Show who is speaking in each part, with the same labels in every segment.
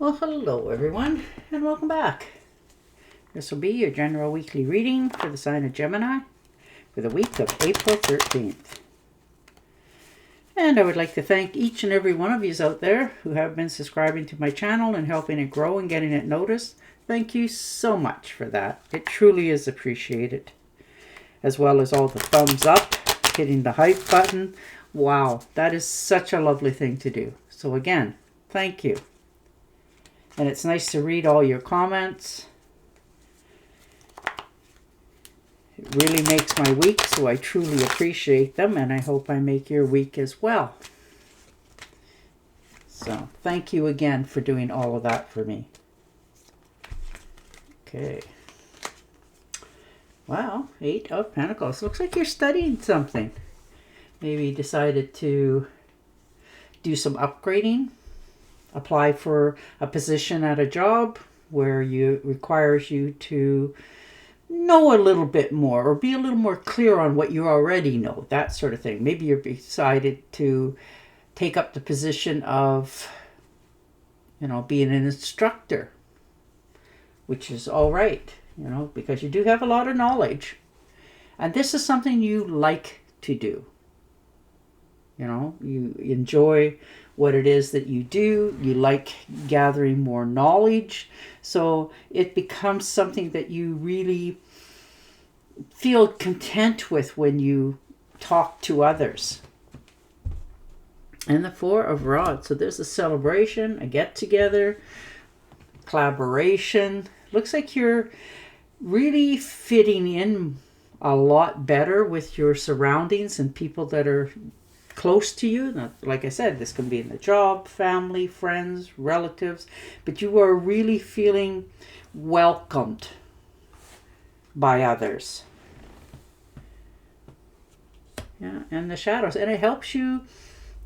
Speaker 1: Well, hello everyone, and welcome back. This will be your general weekly reading for the sign of Gemini for the week of April 13th. And I would like to thank each and every one of you out there who have been subscribing to my channel and helping it grow and getting it noticed. Thank you so much for that. It truly is appreciated. As well as all the thumbs up, hitting the hype button. Wow, that is such a lovely thing to do. So again, thank you. And it's nice to read all your comments. It really makes my week, so I truly appreciate them, and I hope I make your week as well. So thank you again for doing all of that for me. Okay. Wow, 8 of Pentacles. Looks like you're studying something. Maybe you decided to do some upgrading. Apply for a position at a job where it requires you to know a little bit more or be a little more clear on what you already know, that sort of thing. Maybe you've decided to take up the position of, being an instructor, which is all right, because you do have a lot of knowledge. And this is something you like to do. You enjoy what it is that you do. You like gathering more knowledge. So it becomes something that you really feel content with when you talk to others. And the 4 of Rods. So there's a celebration, a get-together, collaboration. Looks like you're really fitting in a lot better with your surroundings and people that are close to you. Now, like I said, this can be in the job, family, friends, relatives, but you are really feeling welcomed by others. Yeah, and the shadows. And it helps you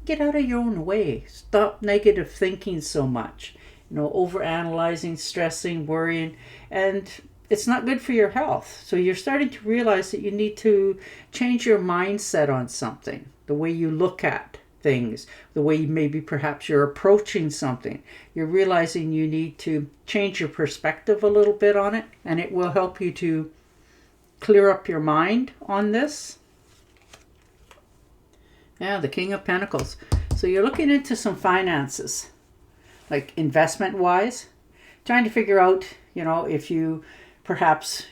Speaker 1: get out of your own way. Stop negative thinking so much. Overanalyzing, stressing, worrying, and it's not good for your health. So you're starting to realize that you need to change your mindset on something. The way you look at things, the way maybe perhaps you're approaching something. You're realizing you need to change your perspective a little bit on it, and it will help you to clear up your mind on this. Yeah, the King of Pentacles. So you're looking into some finances, like investment-wise, trying to figure out, if you perhaps,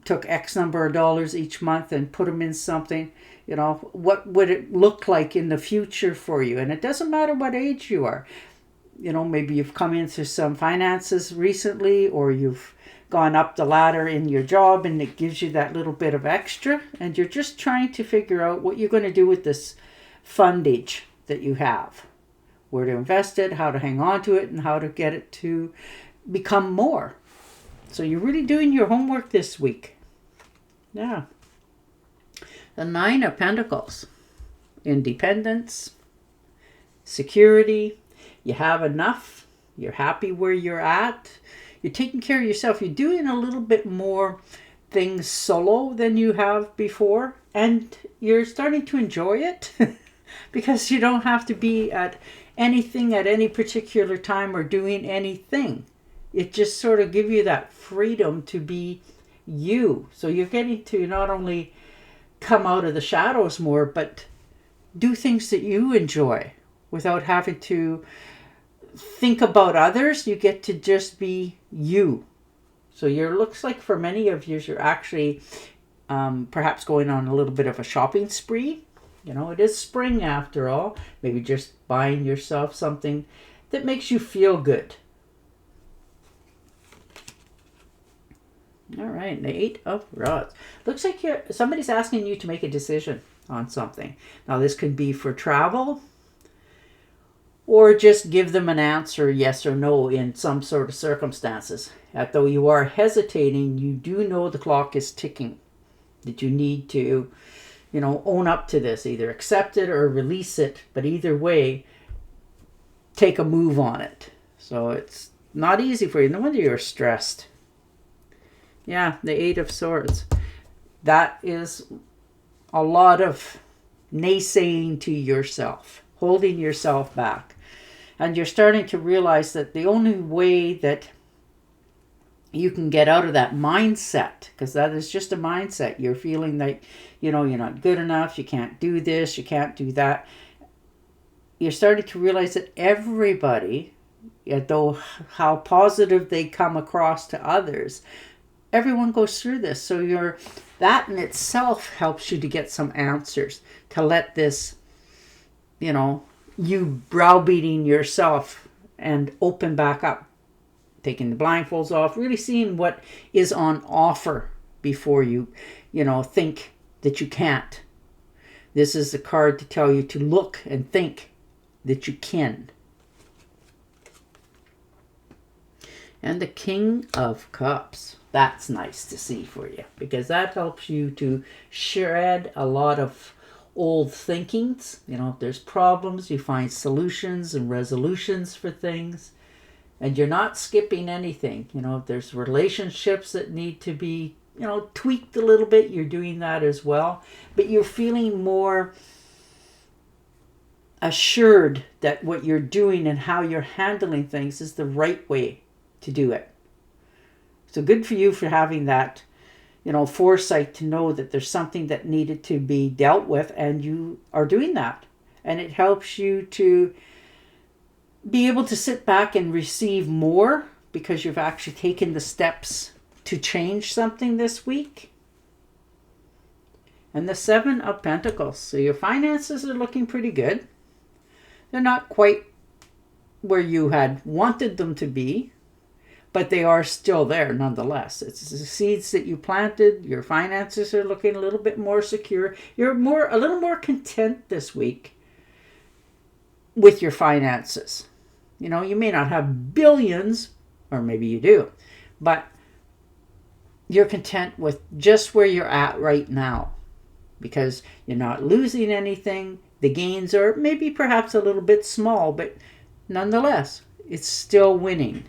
Speaker 1: took X number of dollars each month and put them in something, what would it look like in the future for you? And it doesn't matter what age you are. Maybe you've come into some finances recently, or you've gone up the ladder in your job and it gives you that little bit of extra. And you're just trying to figure out what you're going to do with this fundage that you have. Where to invest it, how to hang on to it, and how to get it to become more. So you're really doing your homework this week. Yeah. The 9 of Pentacles. Independence. Security. You have enough. You're happy where you're at. You're taking care of yourself. You're doing a little bit more things solo than you have before. And you're starting to enjoy it. Because you don't have to be at anything at any particular time or doing anything. It just sort of gives you that freedom to be you. So you're getting to not only come out of the shadows more, but do things that you enjoy without having to think about others. You get to just be you. So looks like for many of you, you're actually perhaps going on a little bit of a shopping spree. It is spring after all. Maybe just buying yourself something that makes you feel good. All right, the 8 of Rods. Looks like somebody's asking you to make a decision on something. Now, this could be for travel, or just give them an answer, yes or no, in some sort of circumstances. Though you are hesitating, you do know the clock is ticking, that you need to, own up to this, either accept it or release it. But either way, take a move on it. So it's not easy for you. No wonder you're stressed. Yeah, the 8 of Swords. That is a lot of naysaying to yourself, holding yourself back. And you're starting to realize that the only way that you can get out of that mindset, because that is just a mindset. You're feeling like, you're not good enough. You can't do this. You can't do that. You're starting to realize that everybody, though how positive they come across to others, everyone goes through this. So that in itself helps you to get some answers, to let this, you browbeating yourself and open back up, taking the blindfolds off, really seeing what is on offer before you, think that you can't. This is the card to tell you to look and think that you can. And the King of Cups. That's nice to see for you, because that helps you to shred a lot of old thinkings. If there's problems, you find solutions and resolutions for things. And you're not skipping anything. If there's relationships that need to be, tweaked a little bit, you're doing that as well. But you're feeling more assured that what you're doing and how you're handling things is the right way to do it. So good for you for having that, foresight to know that there's something that needed to be dealt with, and you are doing that. And it helps you to be able to sit back and receive more, because you've actually taken the steps to change something this week. And the Seven of Pentacles. So your finances are looking pretty good. They're not quite where you had wanted them to be, but they are still there nonetheless. It's the seeds that you planted. Your finances are looking a little bit more secure. You're a little more content this week with your finances. You may not have billions, or maybe you do, but you're content with just where you're at right now, because you're not losing anything. The gains are maybe perhaps a little bit small, but nonetheless, it's still winning.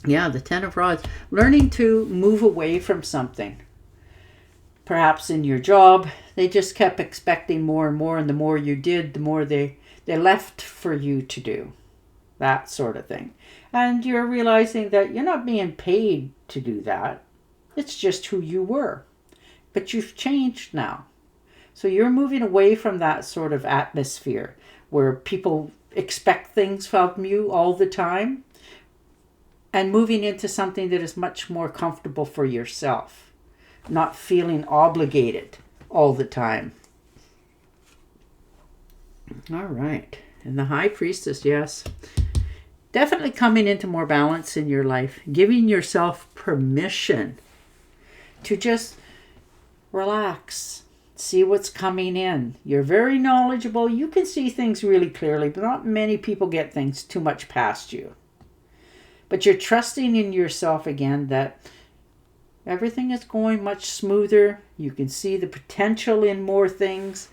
Speaker 1: Yeah, the Ten of Rods. Learning to move away from something. Perhaps in your job, they just kept expecting more and more, and the more you did, the more they left for you to do. That sort of thing. And you're realizing that you're not being paid to do that. It's just who you were. But you've changed now. So you're moving away from that sort of atmosphere where people expect things from you all the time, and moving into something that is much more comfortable for yourself. Not feeling obligated all the time. All right. And the High Priestess, yes. Definitely coming into more balance in your life. Giving yourself permission to just relax. See what's coming in. You're very knowledgeable. You can see things really clearly, but not many people get things too much past you. But you're trusting in yourself again that everything is going much smoother. You can see the potential in more things.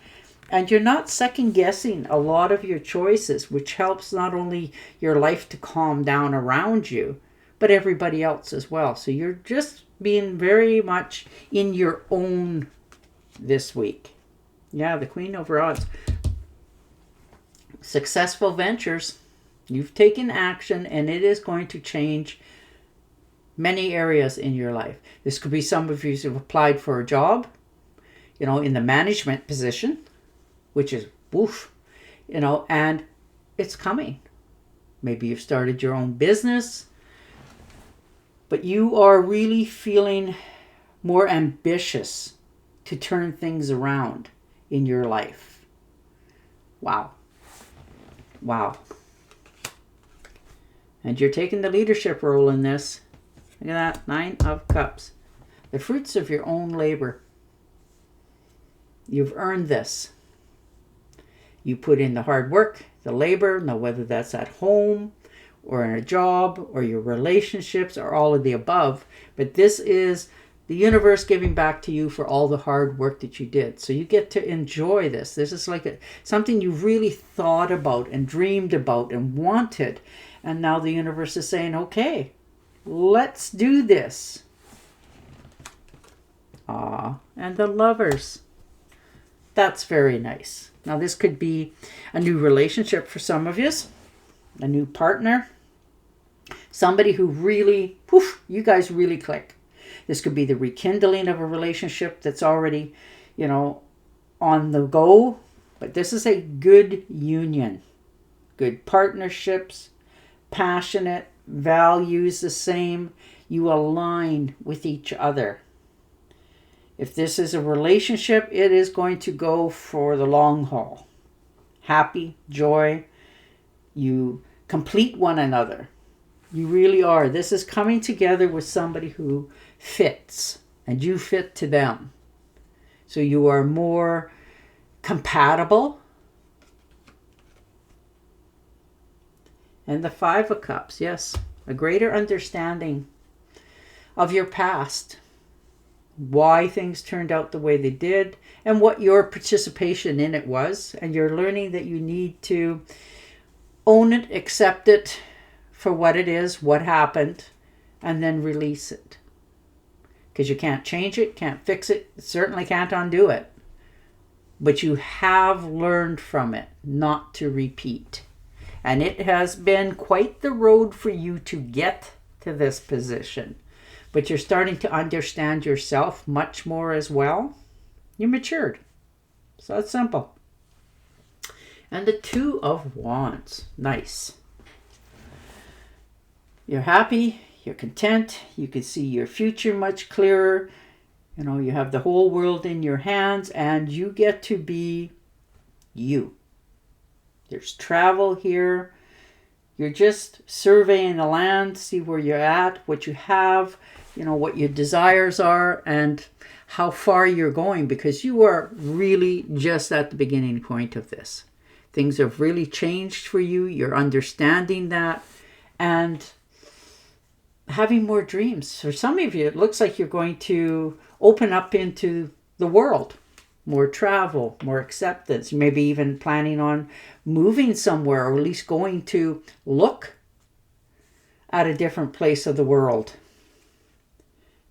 Speaker 1: And you're not second guessing a lot of your choices, which helps not only your life to calm down around you, but everybody else as well. So you're just being very much in your own this week. Yeah, the Queen of Rods. Successful ventures. You've taken action, and it is going to change many areas in your life. This could be some of you who have applied for a job, in the management position, which is woof, and it's coming. Maybe you've started your own business, but you are really feeling more ambitious to turn things around in your life. Wow. And you're taking the leadership role in this. Look at that, 9 of Cups. The fruits of your own labor. You've earned this. You put in the hard work, the labor, now whether that's at home or in a job or your relationships or all of the above. But this is the universe giving back to you for all the hard work that you did. So you get to enjoy this. This is like something you really thought about and dreamed about and wanted. And now the universe is saying, okay, let's do this. And the Lovers. That's very nice. Now, this could be a new relationship for some of you, a new partner, somebody who really, poof, you guys really click. This could be the rekindling of a relationship that's already, on the go. But this is a good union, good partnerships, passionate, values the same. You align with each other. If this is a relationship, it is going to go for the long haul. Happy, joy, you complete one another. You really are. This is coming together with somebody who fits, and you fit to them. So you are more compatible. And the Five of Cups, yes, a greater understanding of your past, why things turned out the way they did, and what your participation in it was. And you're learning that you need to own it, accept it for what it is, what happened, and then release it. Because you can't change it, can't fix it, certainly can't undo it. But you have learned from it not to repeat. And it has been quite the road for you to get to this position. But you're starting to understand yourself much more as well. You matured. So that's simple. And the Two of Wands. Nice. You're happy. You're content. You can see your future much clearer. You have the whole world in your hands, and you get to be you. There's travel here. You're just surveying the land, see where you're at, what you have, what your desires are, and how far you're going, because you are really just at the beginning point of this. Things have really changed for you. You're understanding that and having more dreams. For some of you, it looks like you're going to open up into the world. More travel, more acceptance. Maybe even planning on moving somewhere, or at least going to look at a different place of the world.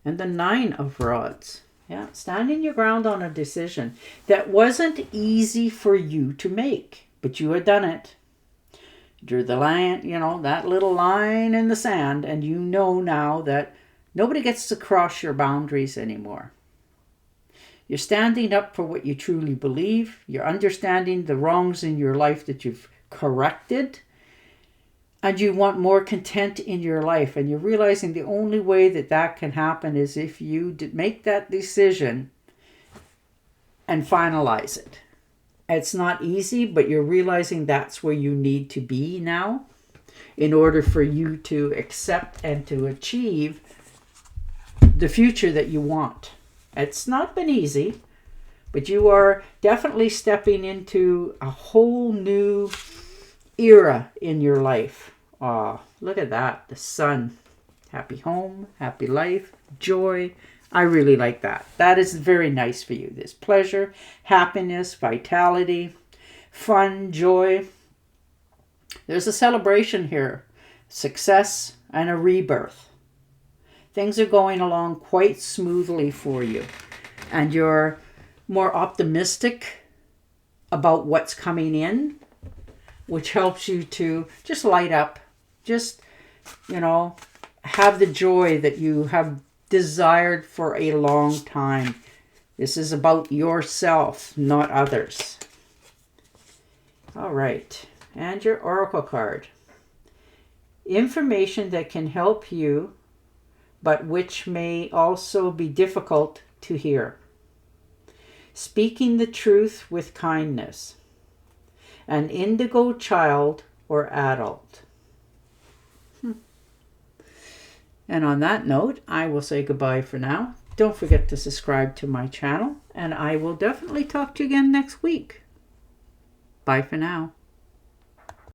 Speaker 1: And the Nine of Rods. Yeah, standing your ground on a decision that wasn't easy for you to make, but you had done it. Drew the line, that little line in the sand, and you know now that nobody gets to cross your boundaries anymore. You're standing up for what you truly believe. You're understanding the wrongs in your life that you've corrected. And you want more content in your life. And you're realizing the only way that can happen is if you make that decision and finalize it. It's not easy, but you're realizing that's where you need to be now in order for you to accept and to achieve the future that you want. It's not been easy, but you are definitely stepping into a whole new era in your life. Oh, look at that. The sun. Happy home, happy life, joy. I really like that. That is very nice for you. There's pleasure, happiness, vitality, fun, joy. There's a celebration here. Success and a rebirth. Things are going along quite smoothly for you. And you're more optimistic about what's coming in, which helps you to just light up. Just, have the joy that you have desired for a long time. This is about yourself, not others. All right. And your Oracle card. Information that can help you, but which may also be difficult to hear. Speaking the truth with kindness. An indigo child or adult. And on that note, I will say goodbye for now. Don't forget to subscribe to my channel, and I will definitely talk to you again next week. Bye for now.